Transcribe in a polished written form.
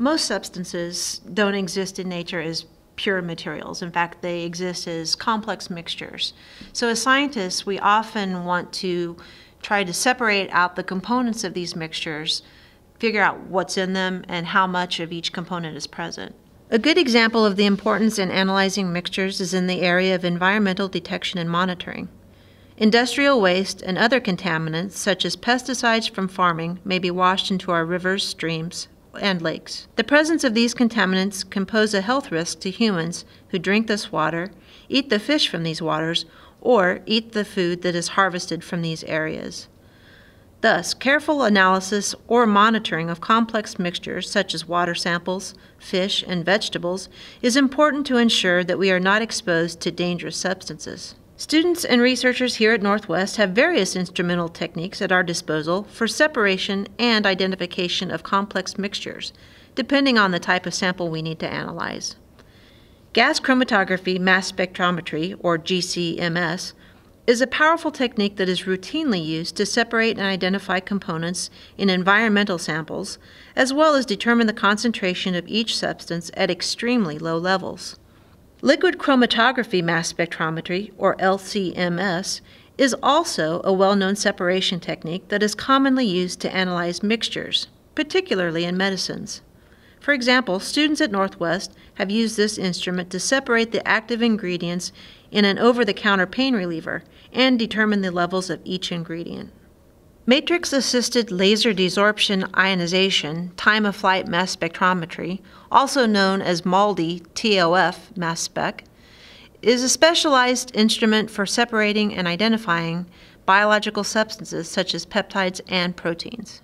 Most substances don't exist in nature as pure materials. In fact, they exist as complex mixtures. So as scientists, we often want to try to separate out the components of these mixtures, figure out what's in them and how much of each component is present. A good example of the importance in analyzing mixtures is in the area of environmental detection and monitoring. Industrial waste and other contaminants, such as pesticides from farming, may be washed into our rivers, streams, and lakes. The presence of these contaminants can pose a health risk to humans who drink this water, eat the fish from these waters, or eat the food that is harvested from these areas. Thus, careful analysis or monitoring of complex mixtures such as water samples, fish, and vegetables is important to ensure that we are not exposed to dangerous substances. Students and researchers here at Northwest have various instrumental techniques at our disposal for separation and identification of complex mixtures, depending on the type of sample we need to analyze. Gas chromatography mass spectrometry, or GCMS, is a powerful technique that is routinely used to separate and identify components in environmental samples, as well as determine the concentration of each substance at extremely low levels. Liquid chromatography mass spectrometry, or LCMS, is also a well-known separation technique that is commonly used to analyze mixtures, particularly in medicines. For example, students at Northwest have used this instrument to separate the active ingredients in an over-the-counter pain reliever and determine the levels of each ingredient. Matrix-assisted laser desorption ionization time-of-flight mass spectrometry, also known as MALDI TOF mass spec, is a specialized instrument for separating and identifying biological substances such as peptides and proteins.